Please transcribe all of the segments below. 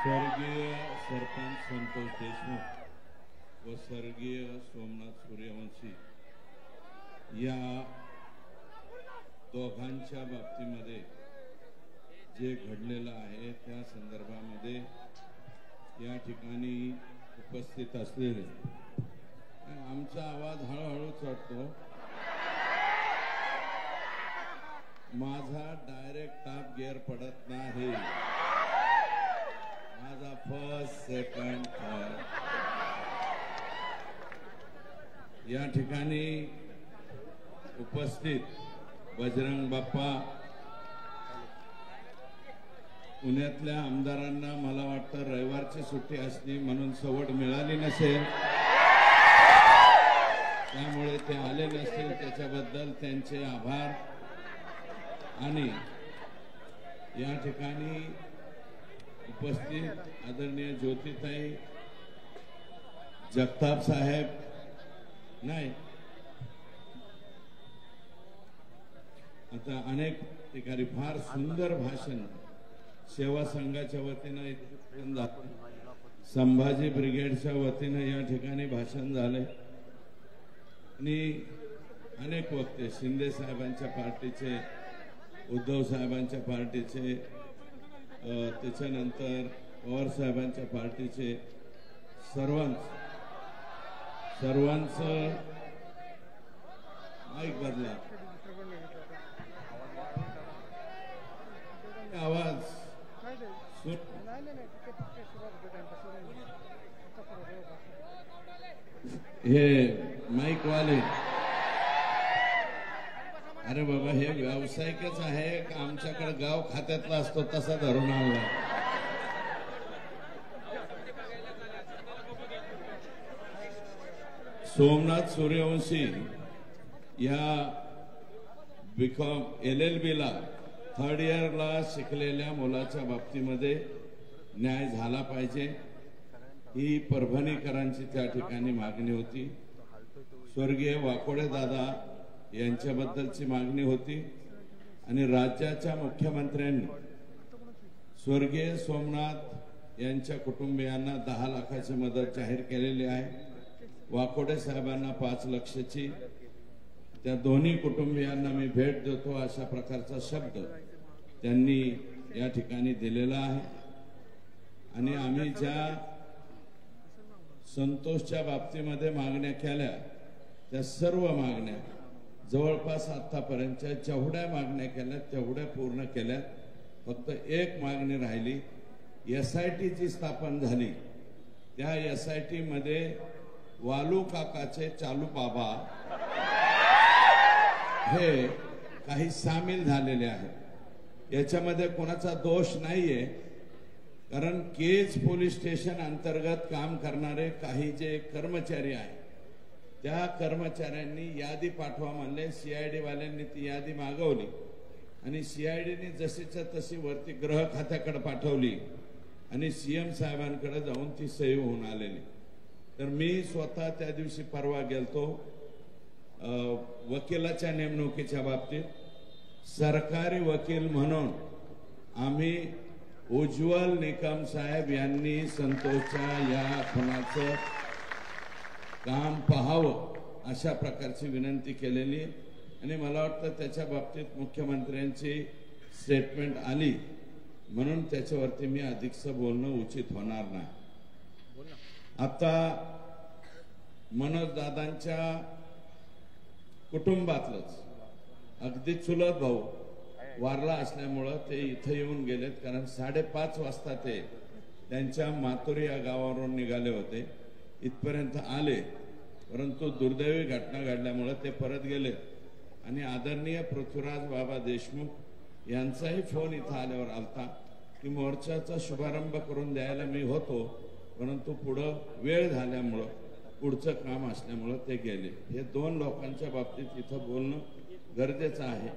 स्वर्गीय सरपंच संतोष देशमुख व स्वर्गीय सोमनाथ सूर्यवंशी या दोघांच्या बाबतीमध्ये जे घडलेलं आहे त्या संदर्भामध्ये या ठिकाणी उपस्थित असलेले आमचा आवाज हळूहळू चढतो। माझा डायरेक्ट टॉप गिअर पडत नाही, माझा फर्स्ट सेकंड थर्ड। या ठिकाणी उपस्थित बजरंग बाप्पा पुण्यातल्या आमदारांना मला वाटतं रविवारची सुट्टी असली म्हणून सवड मिळाली नसेल, त्यामुळे ते आले नसतील, त्याच्याबद्दल त्यांचे आभार। आणि या ठिकाणी उपस्थित आदरणीय ज्योतिताई जगताप साहेब नाही, आता अनेक ठिकाणी फार सुंदर भाषण सेवा संघाच्या वतीनं संभाजी ब्रिगेडच्या वतीनं या ठिकाणी भाषण झाले आणि अनेक वक्ते शिंदे साहेबांच्या पार्टीचे, उद्धव साहेबांच्या पार्टीचे, त्याच्यानंतर पवार साहेबांच्या पार्टीचे सर्वांचं माईक बदला, आवाज हे माईक वाले, अरे बाबा हे व्यावसायिकच आहे का आमच्याकडे गाव खात्यातला असतो तसा धरून आणला। सोमनाथ सूर्यवंशी या बीकॉम LLB ला थर्ड इयरला शिकलेल्या मुलाच्या बाबतीमध्ये न्याय झाला पाहिजे, ही परभणीकरांची त्या ठिकाणी मागणी होती। स्वर्गीय वाकोडे दादा यांच्याबद्दलची मागणी होती आणि राज्याच्या मुख्यमंत्र्यांनी स्वर्गीय सोमनाथ यांच्या कुटुंबियांना 10 लाखाची मदत जाहीर केलेली आहे। वाकोडे साहेबांना 5 लाखाची, त्या दोन्ही कुटुंबियांना मी भेट देतो अशा प्रकारचा शब्द त्यांनी या ठिकाणी दिलेला आहे। आणि आम्ही ज्या संतोषच्या बाबतीमध्ये मागण्या केल्या त्या सर्व मागण्या जवळपास आतापर्यंतच्या जेवढ्या मागण्या केल्या तेवढ्या पूर्ण केल्या। फक्त एक मागणी राहिली, SIT जी स्थापन झाली त्या SIT मध्ये वालू काकाचे चालू बाबा हे काही सामील झालेले आहेत। याच्यामध्ये कोणाचा दोष नाहीये, कारण केज पोलीस स्टेशन अंतर्गत काम करणारे काही जे कर्मचारी आहेत त्या कर्मचाऱ्यांनी यादी पाठवा म्हणले, CID वाल्यांनी ती यादी मागवली आणि CIDने जशीच्या तशी वरती गृह खात्याकडे पाठवली आणि CM साहेबांकडे जाऊन ती सही होऊन आलेली। तर मी स्वतः त्या दिवशी परवा गेलतो वकिलाच्या नेमणुकीच्या बाबतीत, सरकारी वकील म्हणून आम्ही उज्ज्वल निकम साहेब यांनी संतोषच्या या खुनाचं काम पाहावं अशा प्रकारची विनंती केलेली आणि मला वाटतं त्याच्या बाबतीत मुख्यमंत्र्यांची स्टेटमेंट आली म्हणून त्याच्यावरती मी अधिकचं बोलणं उचित होणार नाही। आता मनोज दादांच्या कुटुंबातलंच अगदी चुलत भाऊ वारला असल्यामुळं ते इथं येऊन गेलेत, कारण 5:30 वाजता ते त्यांच्या मातुरी या गावावरून निघाले होते, इथपर्यंत आले, परंतु दुर्दैवी घटना घडल्यामुळे ते परत गेले। आणि आदरणीय पृथ्वीराज बाबा देशमुख यांचाही फोन इथं आल्यावर आलता की मोर्चाचा शुभारंभ करून द्यायला मी होतो, परंतु पुढं वेळ झाल्यामुळं पुढचं काम असल्यामुळं ते गेले। हे 2 लोकांच्या बाबतीत इथं बोलणं गरजेचं आहे।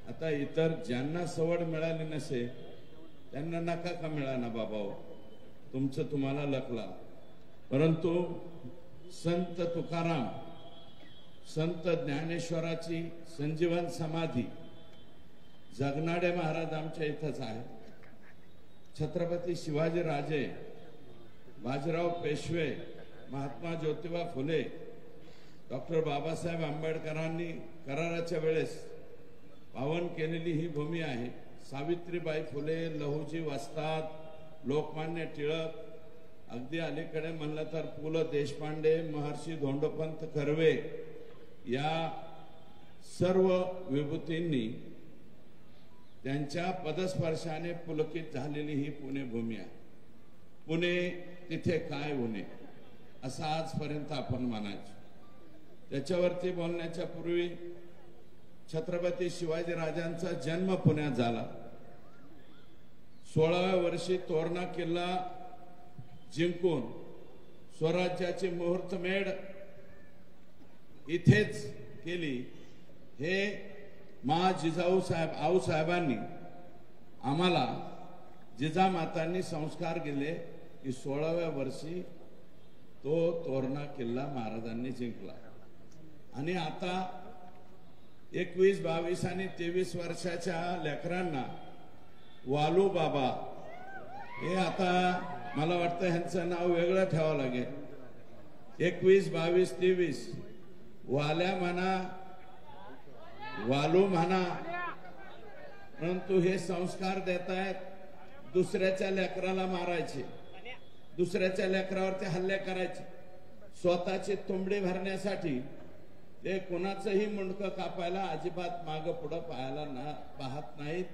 आता इतर ज्यांना सवड मिळाली नसेल त्यांना नका का मिळाना बाबा, तुमचं तुम्हाला लकला। परंतु संत तुकाराम, संत ज्ञानेश्वराची संजीवन समाधी जगनाडे महाराज आमच्या इथंच आहे। छत्रपती शिवाजी राजे, बाजीराव पेशवे, महात्मा ज्योतिबा फुले, डॉक्टर बाबासाहेब आंबेडकरांनी कराराच्या वेळेस पावन केलेली ही भूमी आहे। सावित्रीबाई फुले, लहुजी वस्ताद, लोकमान्य टिळक, अगदी अलीकडे म्हणलं तर पु ल देशपांडे, महर्षी धोंडोपंत कर्वे या सर्व विभूतींनी त्यांच्या पदस्पर्शाने पुलकित झालेली ही पुणे भूमी आहे। पुणे तिथे काय उणे असं आजपर्यंत आपण म्हणायचो। त्याच्यावरती बोलण्याच्या पूर्वी छत्रपती शिवाजी राजांचा जन्म पुण्यात झाला। 16व्या वर्षी तोरणा किल्ला जिंकून स्वराज्याची मुहूर्तमेढ इथेच केली। हे मा जिजाऊ साहेबांनी आम्हाला जिजामातांनी संस्कार केले की 16व्या वर्षी तो तोरणा किल्ला महाराजांनी जिंकला। आणि आता 21, 22 आणि 23 वर्षाच्या लेकरांना वालू बाबा हे आता मला वाटतं ह्यांचं नाव वेगळं ठेवावं लागेल। 21, 22, 23 वाल्या म्हणा, वालू म्हणा, परंतु हे संस्कार देतायत दुसऱ्याच्या लेकराला मारायचे, दुसऱ्याच्या लेकरावरती हल्ले करायचे, स्वतःची तुंबडी भरण्यासाठी ते कोणाचंही मुंडकं कापायला अजिबात मागं पुढं पाहत नाहीत।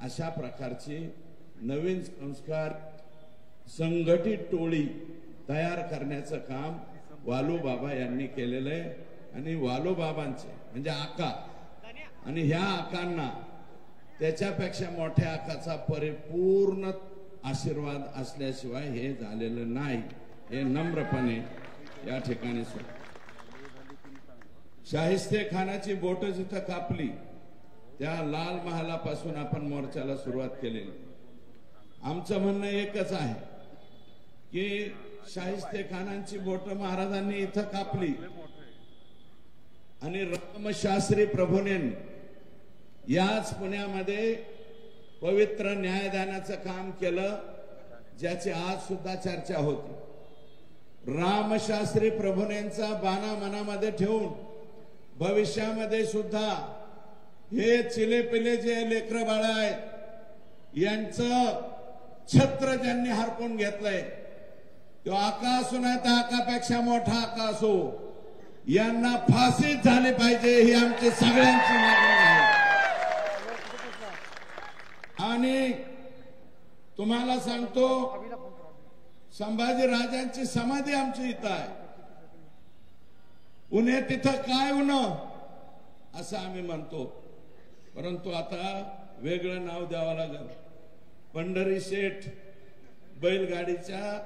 अशा प्रकारची नवीन संस्कार संघटित टोळी तयार करण्याचं काम वालू बाबा यांनी केलेलं आहे। आणि वालू बाबांचे म्हणजे आका आणि ह्या आकांना त्याच्यापेक्षा मोठ्या आकाचा परिपूर्ण आशीर्वाद असल्याशिवाय हे झालेलं नाही, हे नम्रपणे या ठिकाणी सांगतो। शाहिस्ते खानाची बोट जिथं कापली त्या लाल महालापासून आपण मोर्चाला सुरुवात केलेली। आमचं म्हणणं एकच आहे की शाहिस्ते खानाची बोट महाराजांनी इथं कापली आणि रामशास्त्री प्रभूंनी याच पुण्यामध्ये पवित्र न्यायदानाचं काम केलं, ज्याची आज सुद्धा चर्चा होती। रामशास्त्री प्रभूंचा बाणा मनामध्ये ठेवून भविष्यामध्ये सुद्धा हे चिलेपिले जे लेकरं बाळ आहेत यांचं छत्र ज्यांनी हरपून घेतलंय, तो आका असू नाही तर आकापेक्षा मोठा आका असो, यांना फाशीच झाली पाहिजे ही आमची सगळ्यांची मागणी आहे। आणि तुम्हाला सांगतो, संभाजी राजांची समाधी आमची इथं आहे। उन्हे तिथं काय उन्ह असं आम्ही म्हणतो, परंतु आता वेगळं नाव द्यावं लागेल। पंढरी शेठ बैलगाडीच्या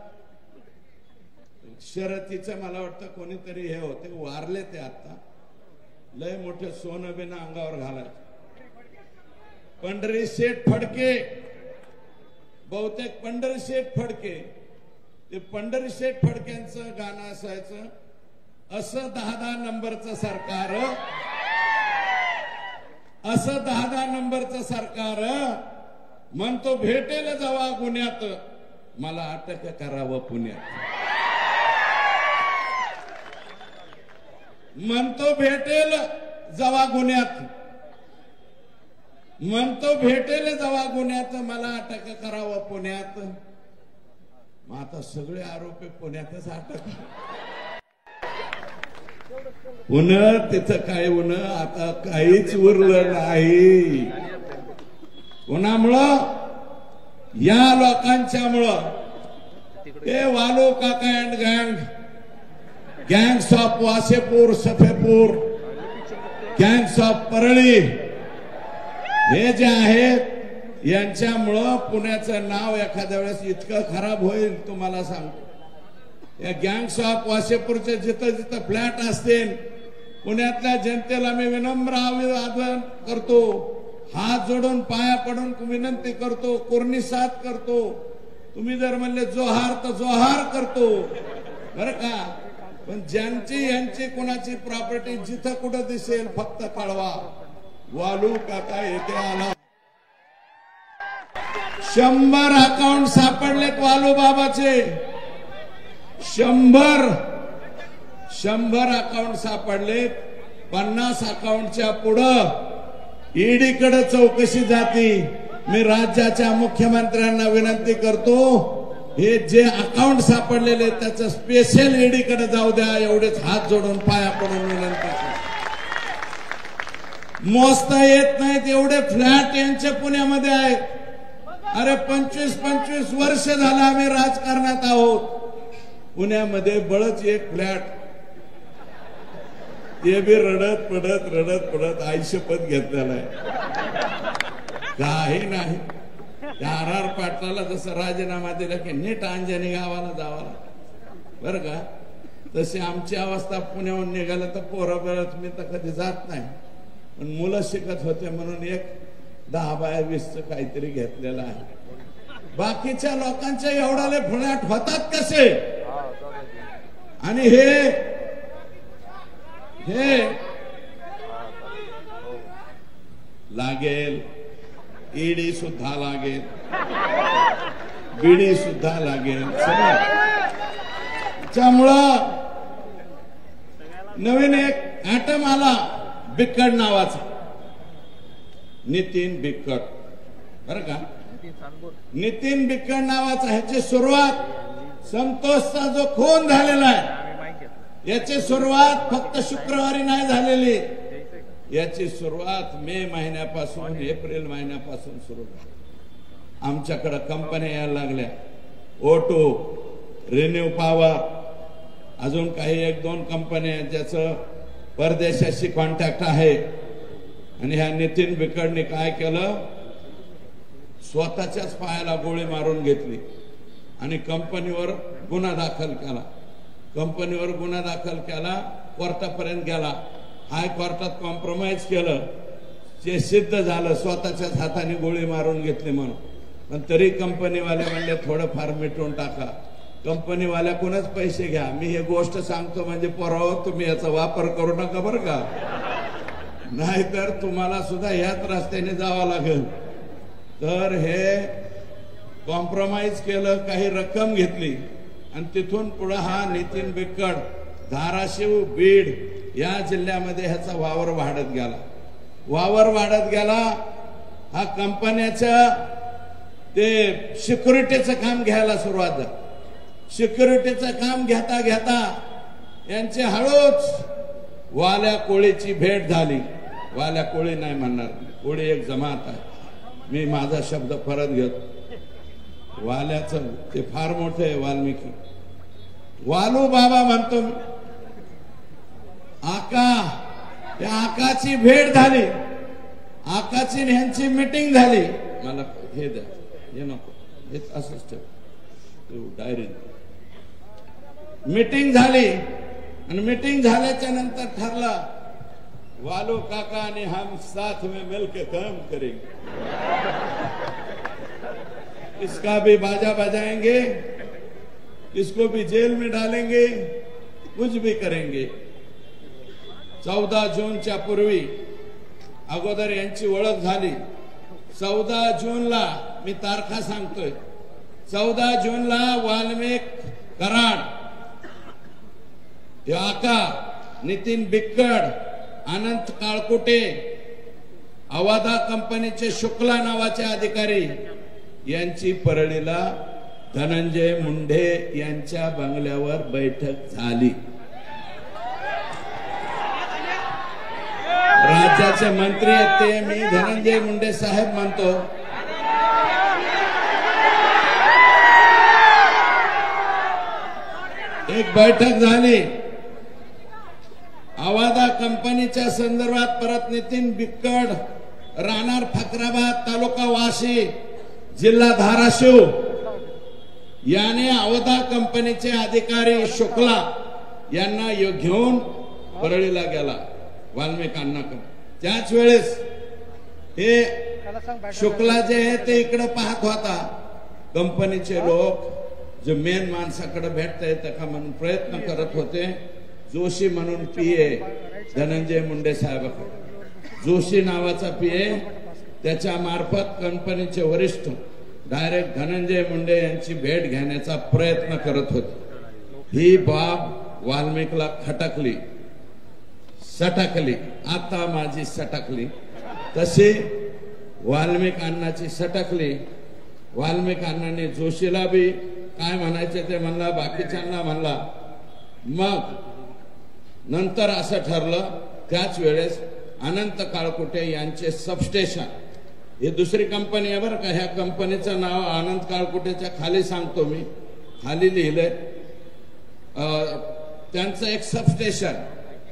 शर्यतीचं मला वाटतं कोणीतरी हे होते, वारले ते आता, लय मोठे सोनं बिना अंगावर घालायचे। पंढरी शेठ फडके, बहुतेक पंढरी शेठ फडके, ते पंढरी शेठ फडक्यांचं गाणं असायचं, असं 10-10 नंबरचं सरकार, असं 10-10 नंबरचं सरकार म्हणतो भेटेल जावा गुन्ह्यात, मला अटक करावं पुण्यात। म्हणतो भेटेल जावा गुन्ह्यात, म्हणतो भेटेल जावा गुन्ह्यात, मला अटक करावं पुण्यात। मग आता सगळे आरोपी पुण्यातच अटक, पुन्हा तिथं काय उन्ह आता काहीच उरलं नाही। कोणामुळं? या लोकांच्यामुळं। हे वालू काका अँड गँग, gangs of Wasseypur, Safepur, gangs of Parli, हे जे आहेत यांच्यामुळं पुण्याचं नाव एखाद्या वेळेस इतकं खराब होईल तुम्हाला सांगतो। या गँग्स ऑफ वासेपूरचे जिथं जिथं फ्लॅट असतील, पुण्यातल्या जनतेला मी विनम्र आवाहन करतो, हात जोडून पाया पडून विनंती करतो, कुर्निसाद करतो, तुम्ही जर म्हणले जोहार तर जोहार करतो बरं का। पण ज्यांची यांची कोणाची प्रॉपर्टी जिथं कुठं दिसेल फक्त कळवा। वालू काका येथे आला, 100 अकाउंट सापडलेत वालूबाबाचे. 100 अकाउंट सापडलेत. 50 अकाउंटच्या पुढं ईडीकडे चौकशी जाती. मी राज्याच्या मुख्यमंत्र्यांना विनंती करतो, हे जे अकाउंट सापडलेले त्याचं स्पेशल ईडीकडे जाऊ द्या. एवढेच हात जोडून पाया पडून विनंती करतो. मोजता येत नाहीत एवढे फ्लॅट यांचे पुण्यामध्ये आहेत. अरे 25 वर्ष झालं आम्ही राजकारणात आहोत. पुण्यामध्ये बळच एक फ्लॅट, ते बी रडत पडत आयुष्यपद घेतलेला आहे. काही नाही. RR पाटलाला जसं राजीनामा दिला की नीट अंजनी गावाला जावा बरं का, तशी आमची अवस्था पुण्याहून निघालं तर पोरं बरंच. मी तर कधी जात नाही, पण मुलं शिकत होते म्हणून एक 10 बाय 20 काहीतरी घेतलेलं आहे. बाकीच्या लोकांच्या एवढाले फ्लॅट होतात कसे? आणि हे लागेल, ईडी सुद्धा लागेल, बीडी सुद्धा लागेल. त्यामुळं नवीन एक ऍटम आला बिक्कड नावाचा, नितीन बिक्कड बरं का. नितीन बिक्कड नावाचा, ह्याची सुरुवात संतोषचा जो खून झालेला आहे याची सुरुवात फक्त शुक्रवारी नाही झालेली. याची सुरुवात मे महिन्यापासून एप्रिल महिन्यापासून सुरू झाली. आमच्याकडे कंपन्या यायला लागल्या, ओटो, रिन्यू पॉवर, अजून काही 1-2 कंपन्या ज्याचं परदेशाशी कॉन्टॅक्ट आहे. आणि ह्या नितीन बिक्कडने काय केलं, स्वतःच्याच पायाला गोळी मारून घेतली आणि कंपनीवर गुन्हा दाखल केला. कोर्टापर्यंत गेला. हायकोर्टात कॉम्प्रोमाइज केलं, जे सिद्ध झालं स्वतःच्याच हाताने गोळी मारून घेतली म्हणून. पण तरी कंपनीवाले म्हणले थोडंफार मिटवून टाका. कंपनीवाल्याकडूनच पैसे घ्या. मी हे गोष्ट सांगतो म्हणजे पोराव तुम्ही याचा वापर करू नका बरं का, नाहीतर तुम्हाला सुद्धा याच रस्त्याने जावं लागेल. तर हे कॉम्प्रोमाइज केलं, काही रक्कम घेतली आणि तिथून पुढे हा नितीन बिक्कड धाराशिव, बीड या जिल्ह्यामध्ये ह्याचा वावर वाढत गेला. हा कंपन्याचं ते सिक्युरिटीचं काम घ्यायला सुरुवात झाली. सिक्युरिटीचं काम घेता घेता यांची हळूच वाल्या कोळीची भेट झाली. वाल्या कोळी नाही म्हणणार, कोळी एक जमात आहे. मी माझा शब्द परत घेतो. वाल्याचं ते फार मोठे आहे वाल्मिकी. वालू बाबा म्हणतो आका, त्या आकाची भेट झाली. आकाची ह्यांची मीटिंग झाली. मला हे द्या, हे नको, हे असंच ठेव डायरी. मीटिंग झाली आणि मीटिंग झाल्याच्या नंतर ठरलं वालू काका ने हम साथ में मिलकर काम करेंगे, इसका भी बाजा बजाएंगे, इसको भी जेल में डालेंगे, कुछ भी करेंगे. 14 जूनच्या पूर्वी अगोदर यांची ओळख झाली. 14 जूनला मी तारखा सांगतोय. 14 जूनला वाल्मिक कराड, आका, नितीन बिक्कड, अनंत काळकुटे, अवाधा कंपनीचे शुक्ला नावाचे अधिकारी यांची परळीला धनंजय मुंडे यांच्या बंगल्यावर बैठक झाली. राज्याचे मंत्री आहेत ते, मी धनंजय मुंडे साहेब म्हणतो. एक बैठक झाली. अवाधा कंपनीच्या संदर्भात परत नितीन बिक्कड, राहणार फकराबाद, तालुका वाशी, जिल्हा धाराशिव याने अवाधा कंपनीचे अधिकारी शुक्ला यांना घेऊन परळीला गेला वाल्मिकांना. त्याच वेळेस हे शुक्ला जे आहे ते इकडे पाहत होता. कंपनीचे लोक जे मेन माणसाकडे भेटता येतं का म्हणून प्रयत्न करत होते. जोशी म्हणून पीए धनंजय मुंडे साहेबांकडे, जोशी नावाचा पीए, त्याच्या मार्फत कंपनीचे वरिष्ठ डायरेक्ट धनंजय मुंडे यांची भेट घेण्याचा प्रयत्न करत होते. ही बाब वाल्मिकला खटकली, सटकली. आता माझी सटकली तशी वाल्मिक अण्णाची सटकली. वाल्मिक अण्णांनी जोशीला बी काय म्हणायचे ते म्हणला, बाकीच्यांना म्हणला. मग नंतर असं ठरलं, त्याच वेळेस अनंत काळकुटे यांचे सबस्टेशन, ही दुसरी कंपनी आहे बरं का, ह्या कंपनीचं नाव अनंत काळकुटेच्या खाली सांगतो मी, खाली लिहिलंय. त्यांचं एक सबस्टेशन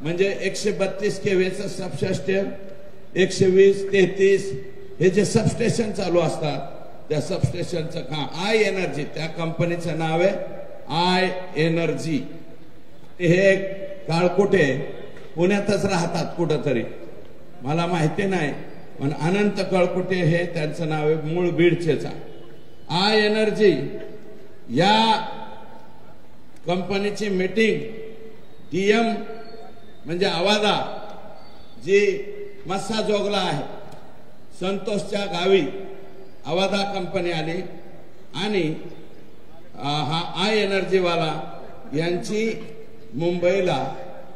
म्हणजे 132 केव्हीचं सबस्टेशन, 120, 33 हे जे सबस्टेशन चालू असतात त्या सबस्टेशनचं काम आय एनर्जी, त्या कंपनीचं नाव आहे आय एनर्जी. हे काळकुटे पुण्यातच राहतात कुठंतरी, मला माहिती नाही, पण अनंत काळकुटे हे त्यांचं नाव आहे, मूळ बीडचेच. आय एनर्जी या कंपनीची मीटिंग डीएम म्हणजे आवादा जी मस्साजोगला आहे, संतोषच्या गावी आवादा कंपनी आली आणि हा आय एनर्जी वाला यांची मुंबईला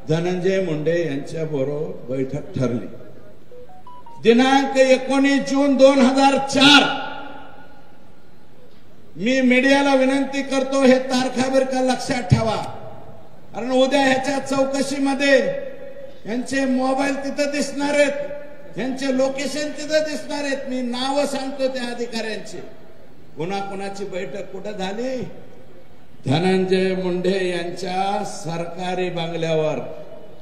धनंजय मुंडे यांच्या बरोबर बैठक ठरली. दिनांक 19 जून 2004. मी मीडियाला विनंती करतो, हे तारखावर का लक्षात ठेवा, कारण उद्या ह्याच्या चौकशीमध्ये यांचे मोबाईल तिथं दिसणार आहेत, यांचे लोकेशन तिथं दिसणार आहेत. मी नाव सांगतो त्या अधिकाऱ्यांची. कोणाकोणाची बैठक कुठं झाली? धनंजय मुंडे यांच्या सरकारी बंगल्यावर.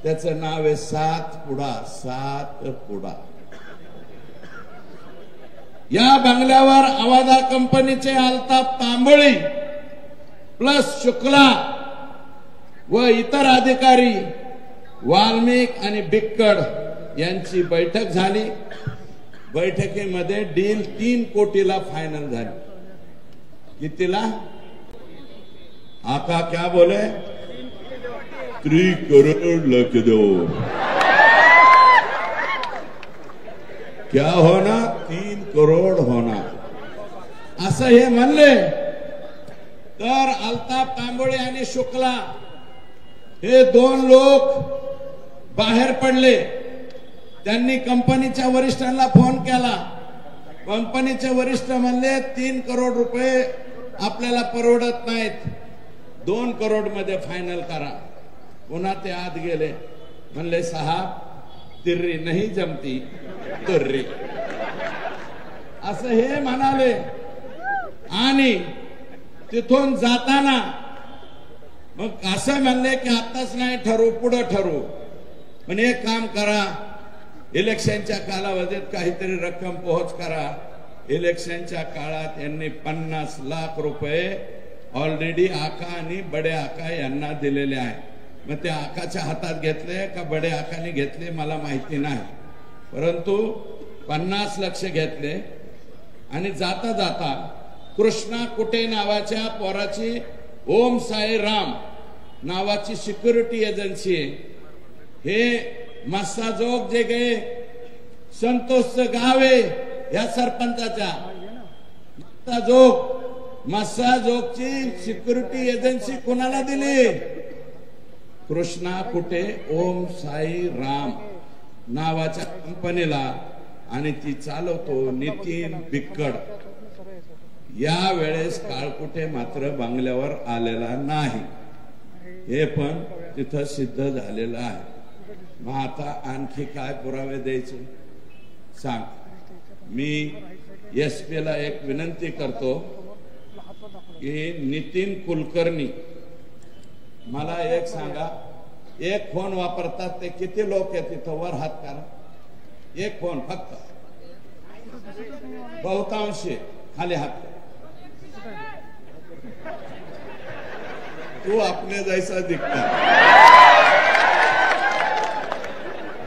त्याचं नाव आहे सातपुडा. सातपुडा या बंगल्यावर आवादा कंपनीचे अल्ताफ तांबोळी प्लस शुक्ला व इतर अधिकारी, वाल्मिक आणि बिक्कड यांची बैठक झाली. बैठकीमध्ये डील 3 कोटीला फायनल झाली. कितीला? आका क्या बोले? 3 करोड़ लग दो. क्या होना? 3 करोड़ होना, असं हे म्हणले. तर अल्ताफ तांबोळे आणि शुक्ला हे 2 लोक बाहेर पडले. त्यांनी कंपनीच्या वरिष्ठांना फोन केला. कंपनीचे वरिष्ठ म्हणले 3 करोड रुपये आपल्याला परवडत नाहीत, 2 करोड मध्ये फायनल करा. पुन्हा ते आत गेले, म्हणले साहब तिर्री नाही जमती तुर्री, असं हे म्हणाले. आणि तिथून जाताना मग असं म्हणले की आताच नाही ठरवू, पुढे ठरवू. पण एक काम करा, इलेक्शनच्या कालावधीत काहीतरी रक्कम पोहोच करा. इलेक्शनच्या काळात यांनी 50 लाख रुपये ऑलरेडी आका आणि बडे आका यांना दिलेले आहे. मग ते आकाच्या हातात घेतले का बडे आकाने घेतले मला माहिती नाही, परंतु 50 लाख घेतले. आणि जाता जाता कृष्णा कुटे नावाच्या पोराची ओम साई राम नावाची सिक्युरिटी एजन्सी आहे. हे मस्साजोग जे गे संतोषचं गाव आहे या सरपंचाच्या, मस्साजोगची सिक्युरिटी एजन्सी कोणाला दिली? कृष्णा कुटे ओम साई राम नावाच्या कंपनीला. आणि ती चालवतो नितीन बिक्कड. या वेळेस काळकुटे मात्र बंगल्यावर आलेला नाही, हे पण तिथं सिद्ध झालेलं आहे. मग आता आणखी काय पुरावे द्यायचे सांग. मी एसपी ला एक विनंती करतो की नितीन कुलकर्णी, मला एक सांगा, एक फोन वापरतात ते किती लोक आहेत तिथं? वर हात करा. एक फोन फक्त, बहुतांशी खाली हात. तू आपले जैसा दिखता.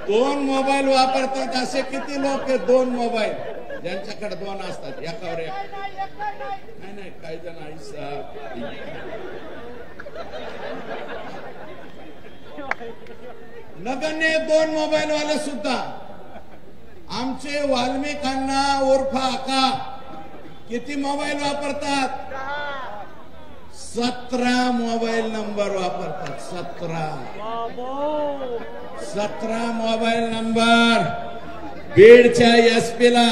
2 मोबाईल वापरतात असे किती लोक आहेत? 2 मोबाईल ज्यांच्याकडे 2 असतात, एकावर एक. नाही काही जण आईसा नगण्य 2 मोबाईल वाले सुद्धा. आमचे वाल्मिकांना उर्फ आका किती मोबाईल वापरतात? 17 मोबाईल नंबर वापरतात. 17 मोबाईल नंबर बीडच्या एसपीला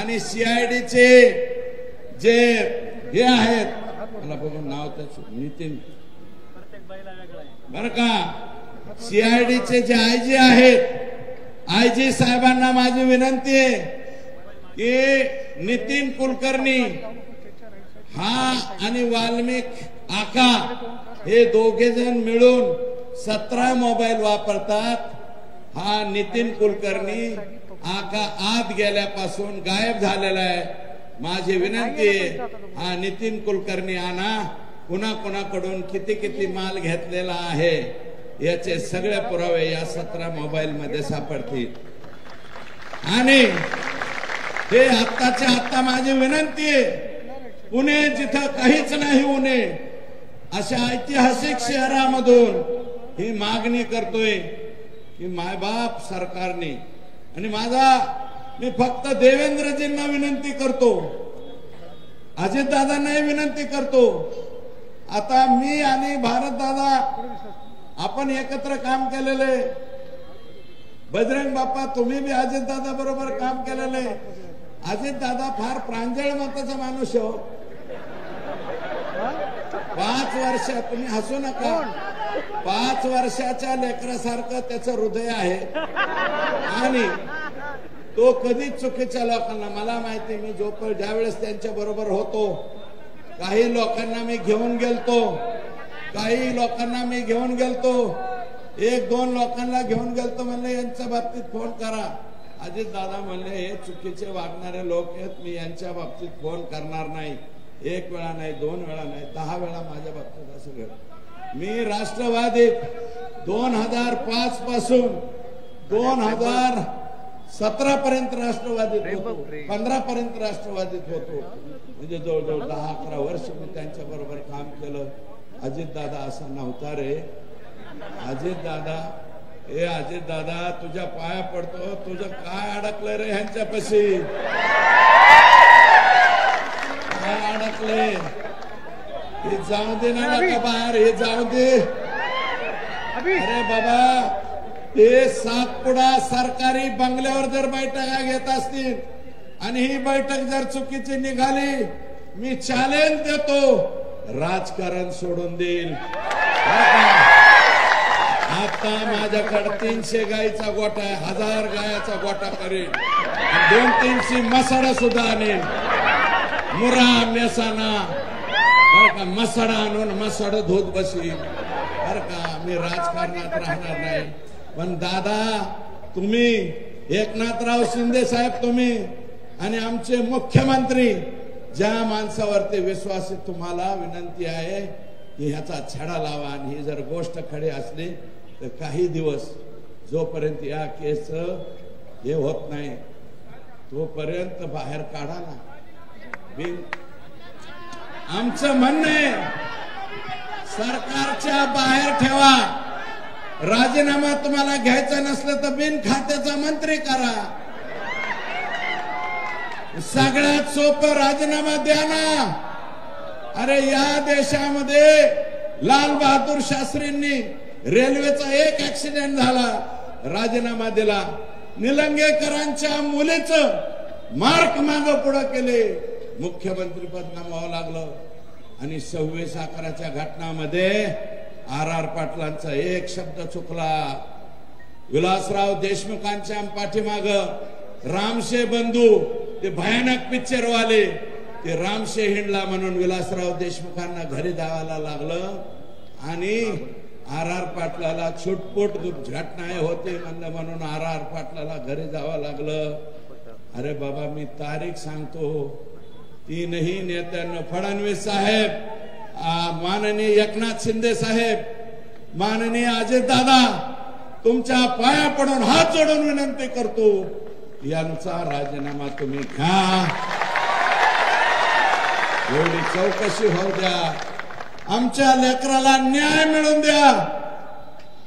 आणि सीआयडीचे जे हे आहेत, मला बघून नाव त्याचं नितीन बर का, सीआयडीचे जे आयजी आहेत, आयजी साहेबांना माझी विनंती आहे की नितीन कुलकर्णी हा आणि वाल्मिक आका हे दोघे जण मिळून 17 मोबाईल वापरतात. हा नितीन कुलकर्णी आका आत गेल्यापासून गायब झालेला आहे. माझी विनंती आहे, हा नितीन कुलकर्णी आणा. कुणाकुणाकडून किती किती माल घेतलेला आहे याचे सगळे पुरावे या 17 मोबाईल मध्ये सापडतील. आणि हे आत्ताच्या आत्ता माझी विनंती आहे, पुणे जिथं काहीच नाही उणे अशा ऐतिहासिक शहरामधून ही मागणी करतोय की मायबाप सरकारने, आणि मी फक्त देवेंद्रजींना विनंती करतो, अजितदादांनाही विनंती करतो. आता मी आणि भारतदादा आपण एकत्र काम केलेले, बजरंग बाप्पा तुम्ही बी अजितदादा बरोबर काम केलेले. अजितदादा फार प्रांजळ मताचा माणूस हो. 5 वर्ष, तुम्ही हसू नका, 5 वर्षाच्या लेकरासारखं त्याचं हृदय आहे. आणि तो कधीच चुकीच्या लोकांना, मला माहिती, मी ज्यावेळेस त्यांच्या बरोबर होतो, काही लोकांना मी घेऊन गेलतो, 1-2 लोकांना घेऊन गेलतो, म्हणले यांच्या बाबतीत फोन करा. अजित दादा म्हणले हे चुकीचे वागणारे लोक आहेत, मी यांच्या बाबतीत फोन करणार नाही. 1 वेळा नाही, 2 वेळा नाही, 10 वेळा माझ्या बाबतीत असं घडलं. मी राष्ट्रवादीत 2005 पासून 2017 पर्यंत राष्ट्रवादीत होतो, 15 पर्यंत राष्ट्रवादीत होतो. म्हणजे जवळजवळ 10-11 वर्ष मी त्यांच्या बरोबर काम केलं. अजितदादा असा नव्हता रे. अजितदादा तुझ्या पाया पडतो, तुझं काय अडकलं रे ह्यांच्यापाशी, काय अडकले? हे जाऊ दे ना का बाहेर, हे जाऊ दे. अरे बाबा, हे सातपुडा सरकारी बंगल्यावर जर बैठका घेत असतील आणि ही बैठक जर चुकीची निघाली, मी चॅलेंज देतो, राजकारण सोडून देईल. आता माझ्याकडे 300 गायीचा गोठा आहे, 1000 गायाचा गोठा करेल, 200-300 मसाडा सुद्धा आणेल. मुरा मेसाना मसाडा आणून मसाड धोत बसील बर का. मी राजकारणात राहणार नाही. पण दादा, तुम्ही एकनाथराव शिंदे साहेब, तुम्ही आणि आमचे मुख्यमंत्री, ज्या माणसावरती विश्वास आहे, तुम्हाला विनंती आहे की ह्याचा छडा लावा. आणि ही जर गोष्ट खरी असली तर काही दिवस जोपर्यंत या केस हे होत नाही तोपर्यंत बाहेर काढा ना. आमचं म्हणणं आहे, सरकारच्या बाहेर ठेवा. राजीनामा तुम्हाला घ्यायचा नसलं तर बिन खात्याचा मंत्री करा. सगळ्यात सोपं राजीनामा द्या ना. अरे या देशामध्ये लाल बहादूर शास्त्रींनी रेल्वेचा एक ऍक्सिडेंट झाला, राजीनामा दिला. निलंगेकरांच्या मुलीचं मार्क मागं पुढे केले, मुख्यमंत्री पद गमावं लागलं. आणि 26/11च्या घटनामध्ये RR पाटलांचा एक शब्द चुकला. विलासराव देशमुखांच्या पाठीमाग रामशे बंधू, ते भयानक पिक्चर वाले, ते रामशे हिंडला म्हणून विलासराव देशमुखांना घरी जावायला लागलं. आणि RR पाटलाला छुटपुट घटना होते म्हणून RR पाटलाला घरी जावं लागलं. अरे बाबा, मी तारीख सांगतो, 3ही नेत्यांना, फडणवीस साहेब, माननीय एकनाथ शिंदे साहेब, माननीय अजितदादा, तुमच्या पाया पडून हात जोडून विनंती करतो, यांचा राजीनामा तुम्ही घ्या. एवढी चौकशी होऊ द्या, आमच्या लेकराला न्याय मिळून द्या.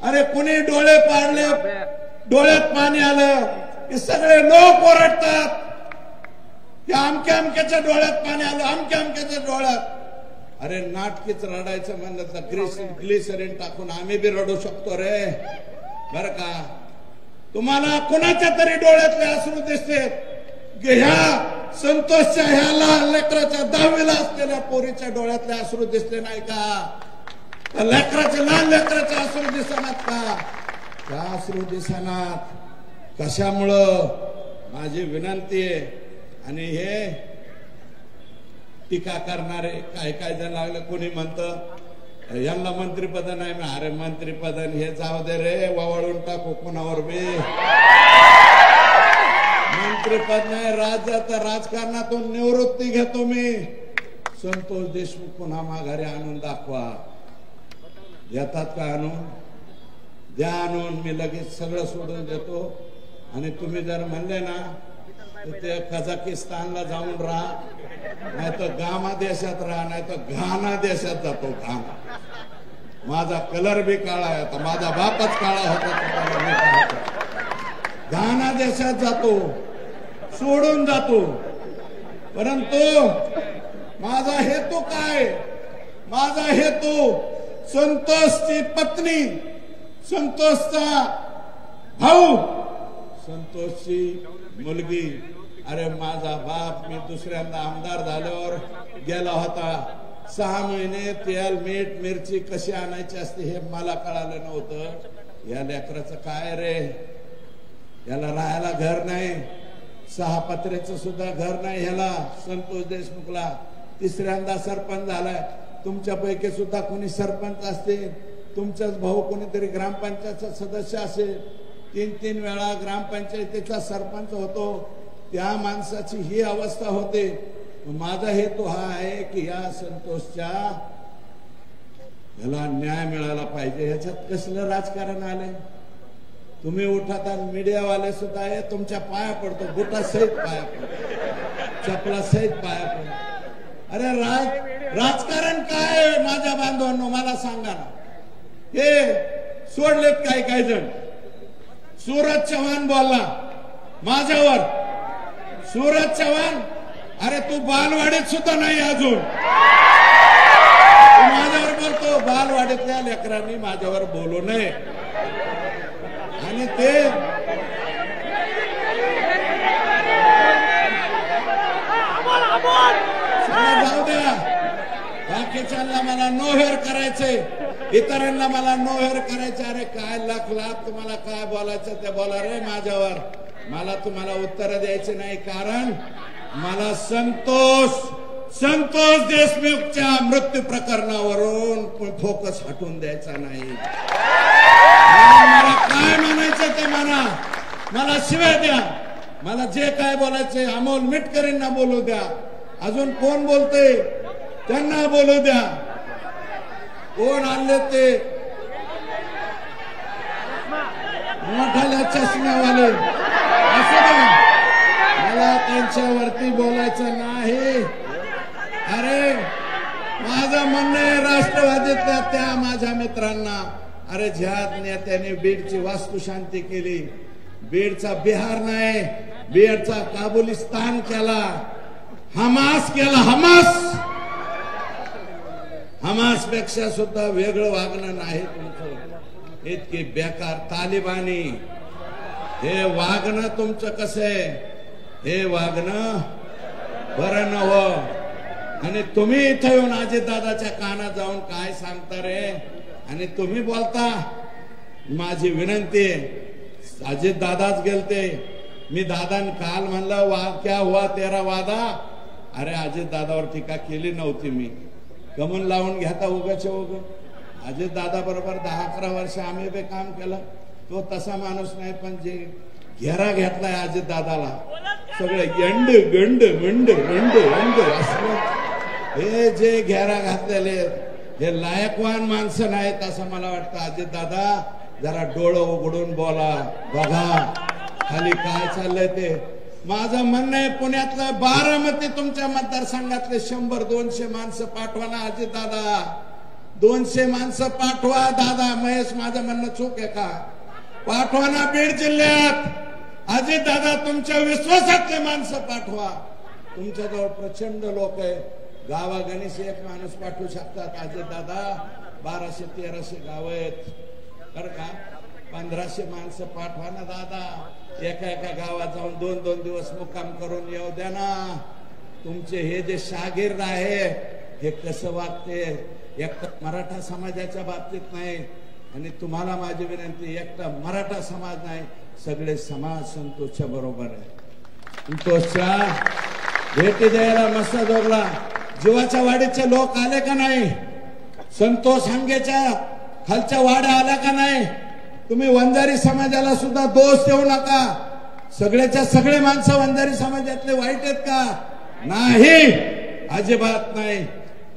अरे कुणी डोळे पाडले, डोळ्यात पाणी आलं की सगळे लोक ओरडतात. या अमक्या अमक्याच्या डोळ्यात पाणी आलं, अमक्या अमक्याच्या डोळ्यात. अरे नाटकीच रडायचं म्हणलं तर ग्लिसरीन टाकून आम्ही बी रडू शकतो रे, बर का. तुम्हाला कुणाच्या तरी डोळ्यातले अश्रू दिसते. ह्या संतोषच्या ह्या लहान लेकराच्या 10वीला असलेल्या पोरीच्या डोळ्यातले अश्रू दिसले नाही का? लेकराचे लहान लेकराचे अश्रू दिसणार का? त्या अश्रू दिसणार कशामुळं? माझी विनंती आहे. आणि हे टीका करणारे काय काय जण लागले. कोणी म्हणतं यांना मंत्रिपद नाही. अरे मंत्रिपद हे जाऊ दे रे, वळून टाकू कोणावर बी. मंत्रिपद नाही, राज्याच्या राजकारणातून निवृत्ती घेतो मी. संतोष देशमुख पुन्हा माघारी आणून दाखवा. येतात का आणून? द्या आणून, मी लगेच सगळं सोडून देतो. आणि तुम्ही जर म्हणले ना ते कझाकिस्तानला जाऊन राहा, नाही तर गामा देशात राहा, नाही तर घाना देशात जातो. घाना माझा कलर बी काळा आहे, आता माझा बापच काळा होता. घाना देशात जातो, सोडून जातो. परंतु माझा हेतू काय? माझा हेतू संतोषची पत्नी, संतोषचा भाऊ, संतोषची मुलगी. अरे माझा बाप मी दुसऱ्यांदा आमदार झाल्यावर गेला होता. 6 महिने तेल मीठ मिरची कशी आणायची असते हे मला कळालं नव्हतं. या लेकराचं काय रे? याला राहायला घर नाही, 6 पत्र्याचं सुद्धा घर नाही ह्याला. संतोष देशमुखला 3ऱ्यांदा सरपंच झालाय. तुमच्यापैकी सुद्धा कोणी सरपंच असते, तुमचाच भाऊ कोणीतरी ग्रामपंचायतचा सदस्य असेल, 3-3 वेळा ग्रामपंचायतीचा सरपंच होतो. त्या माणसाची ही अवस्था होते. माझा हेतू हा आहे की या संतोषच्या याला न्याय मिळाला पाहिजे. ह्याच्यात कसलं राजकारण आलंय? तुम्ही उठात आणि मीडियावाले सुद्धा आहे, तुमच्या पाया पडतो, बुटा सहित पाया पडतो, चपला सहित पाया पडतो. अरे राजकारण काय माझ्या बांधवांनो मला सांगा ना. हे सोडलेत काही काही जण. सूरज चव्हाण बोलला माझ्यावर. सूरज चव्हाण, अरे तू बालवाडीत सुद्धा नाही अजून, तू माझ्यावर बोलतो. बालवाडीतल्या लेकरांनी माझ्यावर बोलू नये. आणि ते जाऊ द्या, बाकीच्यांना मला नो हेअर करायचंय, इतरांना मला नो हेअर करायचे. अरे काय लाख तुम्हाला काय बोलायचं ते बोला रे माझ्यावर. मला तुम्हाला उत्तर द्यायचे नाही, कारण मला संतोष देशमुखच्या मृत्यू प्रकरणावरून फोकस हटवून द्यायचा नाही. मला काय म्हणायचं ते मला शिवाय द्या. मला जे काय बोलायचंय अमोल मिटकरींना बोलू द्या. अजून कोण बोलतय त्यांना बोलू द्या. कोण आणले ते मोठ्याला चष्म्यावाले असू द्या, मला त्यांच्यावरती बोलायचं नाही. अरे माझं म्हणणं आहे राष्ट्रवादीतल्या त्या माझ्या मित्रांना, अरे ज्या नेत्याने बीडची वास्तुशांती केली, बीडचा बिहार नाही बीडचा काबुलिस्तान केला, हमास केला. हमास पेक्षा सुद्धा वेगळं वागणं नाही तुमचं. इतकी बेकार तालिबानी हे वागणं तुमचं कसं आहे? हे वागणं बरं नव्हतं. आणि तुम्ही इथं येऊन अजितदादाच्या कानात जाऊन काय सांगता रे? आणि तुम्ही बोलता. माझी विनंती आहे, अजितदादाच गेलते. मी दादान काल म्हणलं क्या हुआ तेरा वादा. अरे अजितदादावर टीका केली नव्हती मी. गमन लावून घेता उगाचे उग. अजितदादा बरोबर 10-11 वर्ष आम्ही बी काम केलं. तो तसा माणूस नाही, पण जे घेरा घेतलाय अजितदादाला, सगळे यंड गंड मंड रंड रंड असं हे जे घेरा घातलेले हे लायकवान माणसं नाहीत असं मला वाटतं. अजितदादा जरा डोळं उघडून बोला, बघा खाली काय चाललंय ते. माझं म्हणणं आहे, पुण्यातलं बारामती तुमच्या मतदारसंघातले 100-200 माणसं पाठवा ना अजितदादा. 200 माणसं पाठवा दादा. महेश माझं म्हणणं चूक आहे का? पाठवा ना बीड जिल्ह्यात. अजितदादा तुमच्या विश्वासातले माणसं पाठवा. तुमच्याजवळ प्रचंड लोक आहे, गावागणीस एक माणूस पाठवू शकतात. अजय दादा 1200-1300 गाव आहेत बरं का, 1500 माणसं पाठवा ना दादा. एका एका गावात जाऊन 2-2 दिवस मुक्काम करून येऊ द्या ना. तुमचे हे जे शागिर्द आहे हे कसं वागते, एकटा मराठा समाजाच्या बाबतीत नाही. आणि तुम्हाला माझी विनंती, एकटा मराठा समाज नाही, सगळे समाज संतोषच्या बरोबर आहे. संतोषच्या भेटी द्यायला मस्ताजोगला जीवाच्या वाडीचे लोक आले का नाही? संतोष हांगेच्या खालच्या वाड्या आल्या का नाही? तुम्ही वंजारी समाजाला सुद्धा दोष देऊ नका. सगळ्याच्या सगळे माणसं वंजारी समाजातले वाईट आहेत का? नाही, अजिबात नाही.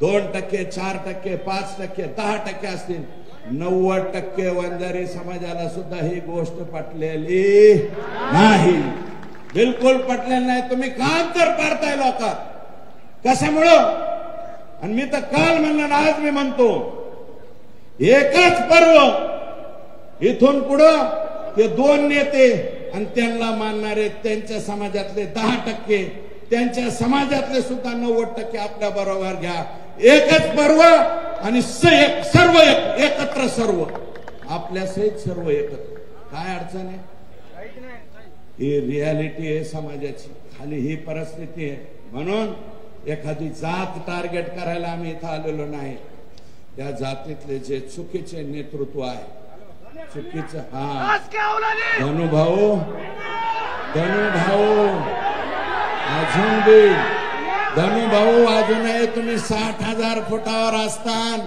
2%, 4%, 5%, 10% असतील, 90% वंजारी समाजाला सुद्धा ही गोष्ट पटलेली नाही, बिलकुल पटलेली नाही. तुम्ही काम तर पाडताय लोकात, कशामुळं? आणि मी तर काल म्हणलं, आज मी म्हणतो, एकच पर्व इथून पुढं ते 2 नेते आणि त्यांना मानणारे त्यांच्या समाजातले 10%, त्यांच्या समाजातले सुद्धा 90% आपल्या बरोबर घ्या. एकच पर्व आणि सर्व एकत्र, सर्व आपल्या सहित सर्व एकत्र. काय अडचण आहे? ही रियालिटी आहे समाजाची, खाली ही परिस्थिती आहे. म्हणून एखादी जात टार्गेट करायला आम्ही इथं आलेलो नाही. त्या जातीतले जे चुकीचे नेतृत्व आहे, चुकीचं, हा धनुभाऊ अजून बी धनुभाऊ अजूनही तुम्ही 60,000 फुटावर असतान.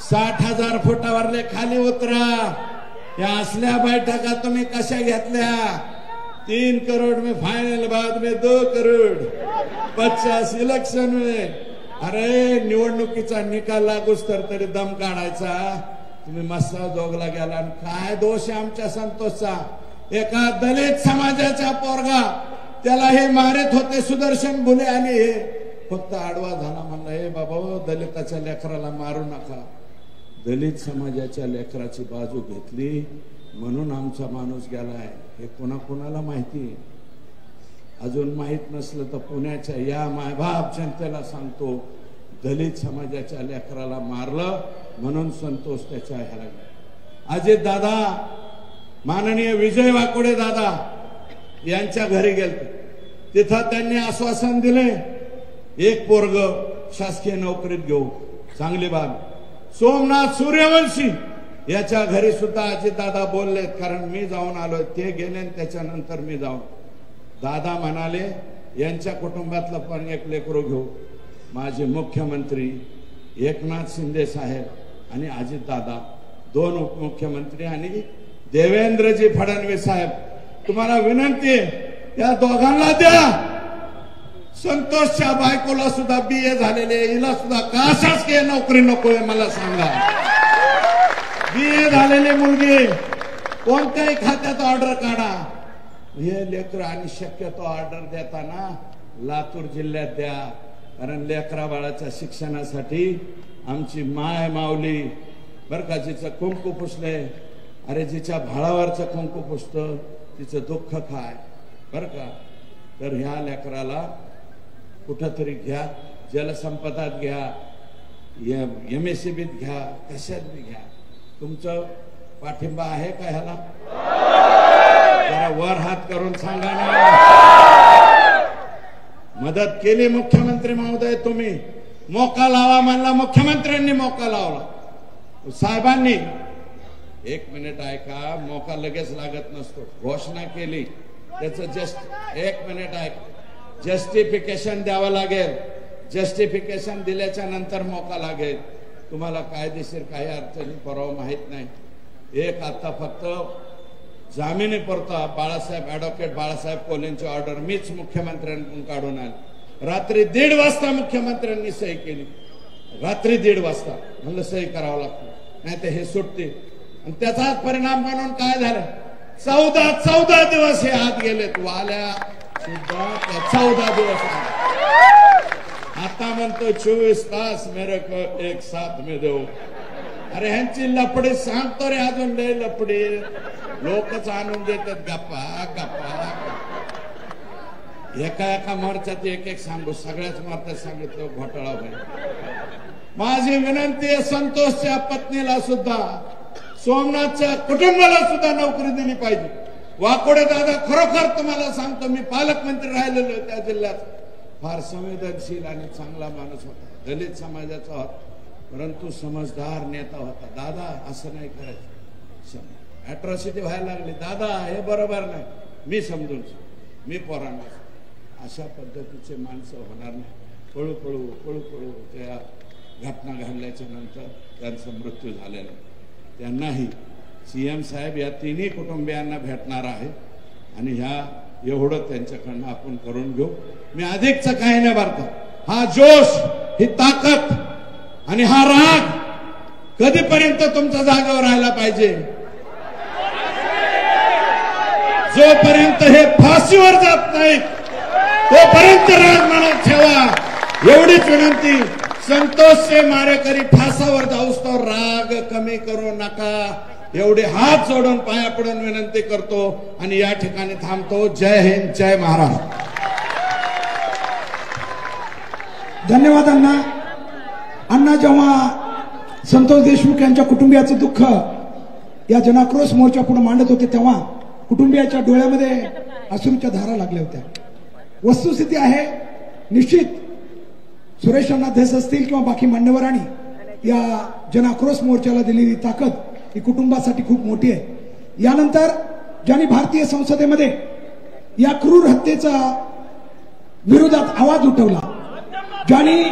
60,000 फुटावरले खाली उतरा. या असल्या बैठका तुम्ही कशा घेतल्या? 3 करोड़ में फाइनल, बाद में 2 करोड़, 50 इलेक्शन में. अरे निवडणुकीचा निकाल लागूच तर तरी दम काढायचा. तुम्ही मस्ताजोगला गेला. काय दोष आहे आमच्या संतोषचा? एका दलित समाजाचा पोरगा, त्याला हे मारित होते सुदर्शन बुले, आणि हे फक्त आडवा झाला. म्हणला, हे बाबा दलिताच्या लेकराला मारू नका. दलित समाजाच्या लेकराची बाजू घेतली म्हणून आमचा माणूस गेलाय. हे कोणाकोणाला माहिती? अजून माहित नसलं तर पुण्याच्या या मायबाप जनतेला सांगतो, दलित समाजाच्या लेकराला मारलं म्हणून संतोष त्याच्या ह्याला गेला. अजित दादा, माननीय विजय वाकोडे दादा यांच्या घरी गेले. तिथं त्यांनी आश्वासन दिले, एक पोरग शासकीय नोकरीत घेऊ. चांगली बाब. सोमनाथ सूर्यवंशी याच्या घरी सुद्धा अजितदादा बोललेत, कारण मी जाऊन आलो. ते गेले आणि त्याच्यानंतर मी जाऊन, दादा म्हणाले यांच्या कुटुंबातलं पण एक लेकरू घेऊ. माझे मुख्यमंत्री एकनाथ शिंदे साहेब आणि अजितदादा, 2 उपमुख्यमंत्री आणि देवेंद्रजी फडणवीस साहेब, तुम्हाला विनंती आहे, या दोघांना द्या. संतोषच्या बायकोला सुद्धा BA झालेले, हिला सुद्धा का शासकीय नोकरी नकोय मला सांगा. BA झालेली मुलगी, कोणत्याही खात्यात ऑर्डर काढा. हे लेकर, आणि शक्यतो ऑर्डर देताना लातूर जिल्ह्यात द्या, कारण लेकरा बाळाच्या शिक्षणासाठी आमची माय माऊली बर का, जिचं कुंकू पुसले, अरे जिच्या भाळावरचं कुंकू पुसतं तिचं दुःख काय बर का. तर ह्या लेकराला कुठंतरी घ्या, जलसंपदात घ्या, MSCBीत घ्या, कशात बी घ्या. तुमचं पाठिंबा आहे का ह्याला? जरा वर हात करून सांगा ना. मदत केली मुख्यमंत्री महोदय, तुम्ही मोका लावा म्हणला, मुख्यमंत्र्यांनी मोका लावला. साहेबांनी, 1 मिनिट ऐका, मोका लगेच लागत नसतो. घोषणा केली, त्याचं 1 मिनिट ऐक, जस्टिफिकेशन द्यावं लागेल. जस्टिफिकेशन दिल्याच्या नंतर मोका लागेल. तुम्हाला कायदेशीर काही अडचणी परवा माहित नाही. एक आता फक्त जामिनी पुरता बाळासाहेब, ऍडव्होकेट बाळासाहेब कोल्हेंची ऑर्डर मीच मुख्यमंत्र्यांकडून काढून आली. रात्री 1:30 वाजता मुख्यमंत्र्यांनी सही केली. रात्री 1:30 वाजता म्हणलं सही करावं लागतं, नाही तर हे सुटते. आणि त्याचाच परिणाम म्हणून काय झालं, 14 दिवस हे आत गेलेत. वाल्या सुद्धा 14 दिवस. आता म्हणतो 24 तास मेरे को एक साथ में दो. अरे ह्यांची लपडी सांगतो रे, अजून लय लपडी लोकच आणून देतात गप्पा गप्पा. एका एका मोर्चात एक एक सांगू, सगळ्याच मोर्चात सांगितलं घोटाळा होईल. माझी विनंती आहे, संतोषच्या पत्नीला सुद्धा, सोमनाथच्या कुटुंबाला सुद्धा नोकरी दिली पाहिजे. वाकोडे दादा, खरोखर तुम्हाला सांगतो, मी पालकमंत्री राहिलेलो त्या जिल्ह्यात, फार संवेदनशील आणि चांगला माणूस होता, दलित समाजाचा होता, परंतु समजदार नेता होता. दादा असं नाही करायचं, अॅट्रॉसिटी व्हायला लागली, दादा हे बरोबर नाही, मी समजून, मी पोरांना, अशा पद्धतीचे माणसं होणार नाही. पळू पळू पळू पळू त्या घटना घडल्याच्या नंतर त्यांचा मृत्यू झालेला. त्यांनाही सीएम साहेब या तिन्ही कुटुंबियांना भेटणार आहे आणि ह्या एवढं त्यांच्याकडनं आपण करून घेऊ. मी अधिकचं काही नाही भरतो. हा जोश, ही ताकद आणि हा राग कधीपर्यंत तुमच्या जागेवर राहायला पाहिजे? जोपर्यंत हे फाशीवर जात नाही तोपर्यंत राग मनात ठेवा, एवढीच विनंती. संतोषचे मारेकरी फासावर जाऊस तर राग कमी करू नका, एवढे हात जोडून पाया पडून विनंती करतो आणि या ठिकाणी थांबतो. जय हिंद, जय महाराष्ट्र. धन्यवाद अण्णा. अण्णा जेव्हा संतोष देशमुख यांच्या कुटुंबियाचं दुःख या जनाक्रोश मोर्चा पुढे मांडत होते तेव्हा कुटुंबियाच्या डोळ्यामध्ये अश्रूच्या धारा लागल्या होत्या. वस्तुस्थिती आहे, निश्चित सुरेश अण्णा धस असतील किंवा बाकी मान्यवरांनी या जनाक्रोश मोर्चाला दिलेली ताकद ही कुटुंबासाठी खूप मोठी आहे. यानंतर ज्यांनी भारतीय संसदेमध्ये या क्रूर हत्येचा विरोधात आवाज उठवला, ज्यांनी